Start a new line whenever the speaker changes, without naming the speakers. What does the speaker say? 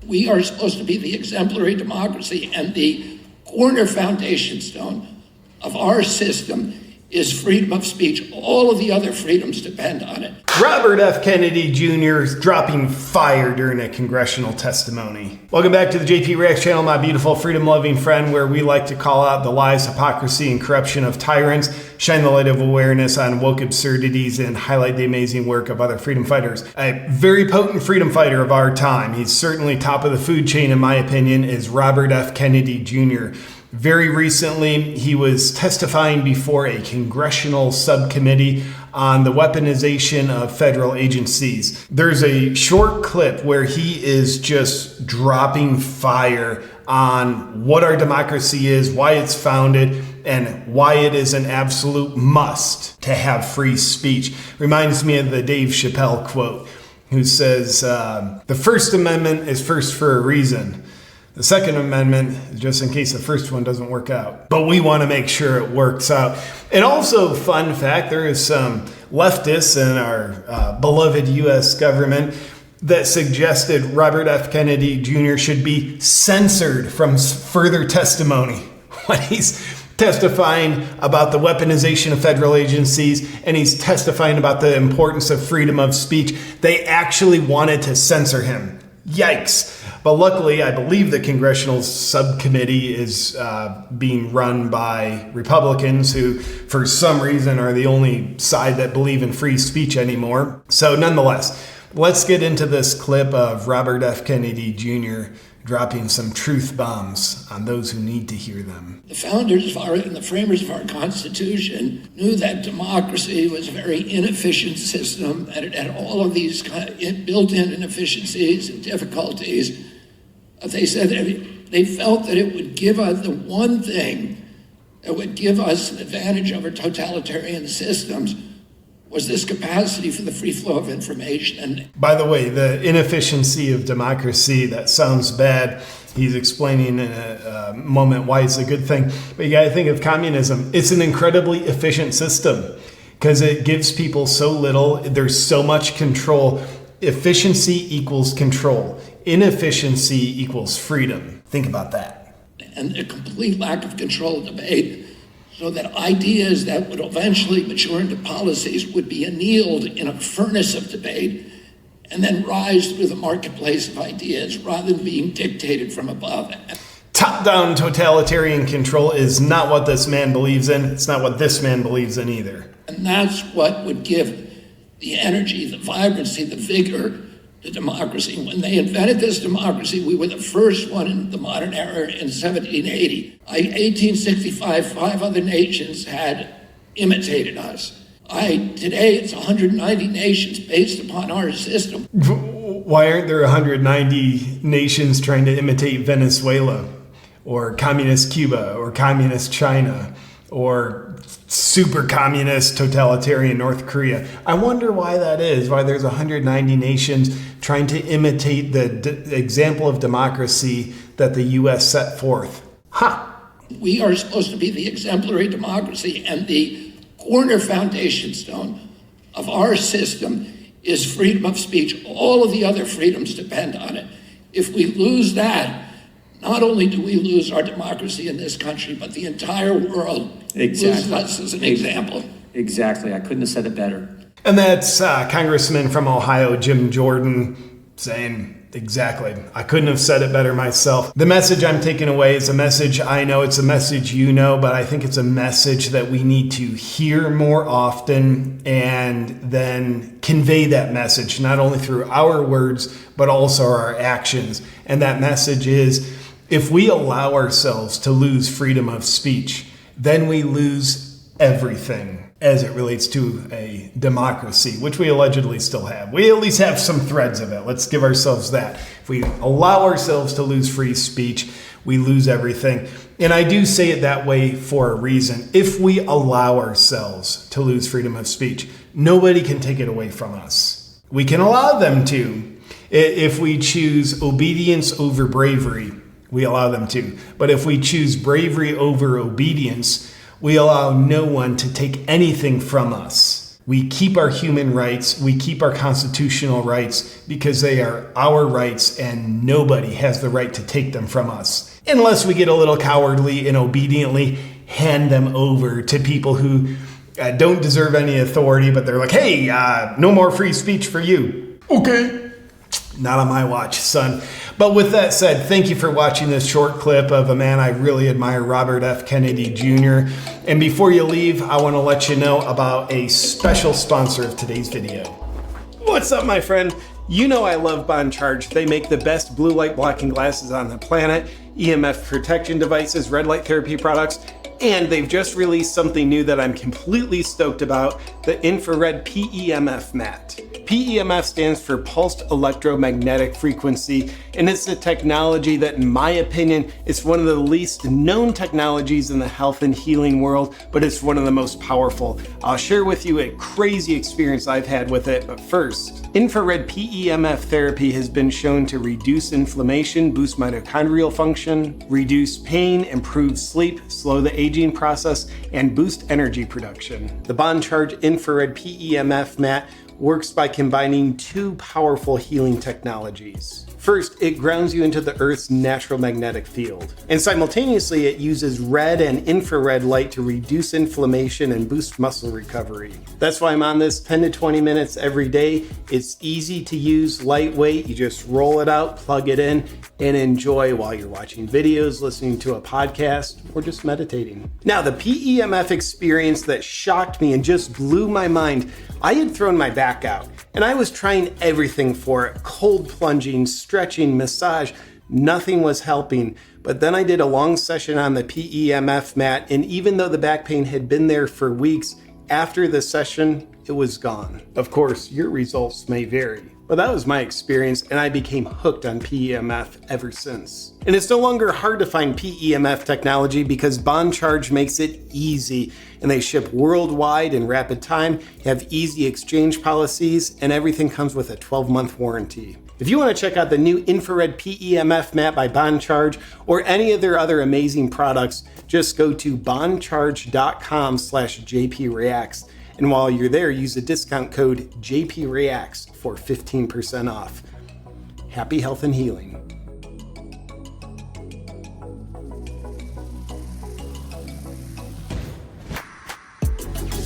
We are supposed to be the exemplary democracy, and the corner foundation stone of our system is freedom of speech. All of the other freedoms depend on it.
Robert F. Kennedy Jr. is dropping fire during a congressional testimony. Welcome back to the JP Reacts channel, my beautiful freedom-loving friend, where we like to call out the lies, hypocrisy, and corruption of tyrants, shine the light of awareness on woke absurdities, and highlight the amazing work of other freedom fighters. A very potent freedom fighter of our time, he's certainly top of the food chain in my opinion, is Robert F. Kennedy Jr. Very recently, he was testifying before a congressional subcommittee on the weaponization of federal agencies. There's a short clip where he is just dropping fire on what our democracy is, why it's founded, and why it is an absolute must to have free speech. Reminds me of the Dave Chappelle quote, who says, the First Amendment is first for a reason. The Second Amendment is just in case the first one doesn't work out. But we want to make sure it works out. And also, fun fact, there is some leftists in our beloved U.S. government that suggested Robert F. Kennedy Jr. should be censored from further testimony when he's testifying about the weaponization of federal agencies and he's testifying about the importance of freedom of speech. They actually wanted to censor him. Yikes. But luckily, I believe the congressional subcommittee is being run by Republicans who, for some reason, are the only side that believe in free speech anymore. So nonetheless, let's get into this clip of Robert F. Kennedy Jr. dropping some truth bombs on those who need to hear them.
The founders and the framers of our Constitution knew that democracy was a very inefficient system, that it had all of these built-in inefficiencies and difficulties. They said that they felt that it would give us the one thing that would give us an advantage over totalitarian systems was this capacity for the free flow of information. And
by the way, the inefficiency of democracy, that sounds bad. He's explaining in a moment why it's a good thing. But you got to think of communism. It's an incredibly efficient system because it gives people so little. There's so much control. Efficiency equals control. Inefficiency equals freedom. Think about that.
And a complete lack of control of debate, so that ideas that would eventually mature into policies would be annealed in a furnace of debate and then rise through the marketplace of ideas rather than being dictated from above.
Top-down totalitarian control is not what this man believes in. It's not what this man believes in either.
And that's what would give the energy, the vibrancy, the vigor to democracy. When they invented this democracy, we were the first one in the modern era in 1780. 1865, 5 other nations had imitated us. Today, it's 190 nations based upon our system.
Why aren't there 190 nations trying to imitate Venezuela or communist Cuba or communist China or super communist totalitarian North Korea? I wonder why that is, why there's 190 nations trying to imitate the example of democracy that the U.S. set forth.
We are supposed to be the exemplary democracy, and the corner foundation stone of our system is freedom of speech. All of the other freedoms depend on it. If we lose that, not only do we lose our democracy in this country, but the entire world loses us as an example.
Exactly. I couldn't have said it better.
And that's Congressman from Ohio, Jim Jordan, saying, exactly. I couldn't have said it better myself. The message I'm taking away is a message I know, it's a message you know, but I think it's a message that we need to hear more often and then convey that message, not only through our words, but also our actions. And that message is, if we allow ourselves to lose freedom of speech, then we lose everything as it relates to a democracy, which we allegedly still have. We at least have some threads of it. Let's give ourselves that. If we allow ourselves to lose free speech, we lose everything. And I do say it that way for a reason. If we allow ourselves to lose freedom of speech, nobody can take it away from us. We can allow them to. If we choose obedience over bravery, we allow them to. But if we choose bravery over obedience, we allow no one to take anything from us. We keep our human rights, we keep our constitutional rights because they are our rights and nobody has the right to take them from us. Unless we get a little cowardly and obediently hand them over to people who don't deserve any authority, but they're like, hey, no more free speech for you. Okay. Not on my watch, son. But with that said, thank you for watching this short clip of a man I really admire, Robert F. Kennedy Jr. And before you leave, I want to let you know about a special sponsor of today's video. What's up, my friend? You know I love Bond Charge. They make the best blue light blocking glasses on the planet, EMF protection devices, red light therapy products, and they've just released something new that I'm completely stoked about, the infrared PEMF mat. PEMF stands for Pulsed Electromagnetic Frequency, and it's a technology that, in my opinion, is one of the least known technologies in the health and healing world, but it's one of the most powerful. I'll share with you a crazy experience I've had with it, but first, infrared PEMF therapy has been shown to reduce inflammation, boost mitochondrial function, reduce pain, improve sleep, slow the aging process, and boost energy production. The Bond Charge infrared PEMF mat works by combining two powerful healing technologies. First, it grounds you into the Earth's natural magnetic field. And simultaneously, it uses red and infrared light to reduce inflammation and boost muscle recovery. That's why I'm on this 10 to 20 minutes every day. It's easy to use, lightweight. You just roll it out, plug it in, and enjoy while you're watching videos, listening to a podcast, or just meditating. Now, the PEMF experience that shocked me and just blew my mind, I had thrown my back out, and I was trying everything for it. Cold plunging, stretching, massage, nothing was helping. But then I did a long session on the PEMF mat, and even though the back pain had been there for weeks, after the session, it was gone. Of course, your results may vary. But that was my experience, and I became hooked on PEMF ever since. And it's no longer hard to find PEMF technology because Bond Charge makes it easy, and they ship worldwide in rapid time, have easy exchange policies, and everything comes with a 12-month warranty. If you want to check out the new infrared PEMF mat by Bond Charge or any of their other amazing products, just go to bondcharge.com/JPReacts. And while you're there, use the discount code JPReacts for 15% off. Happy health and healing.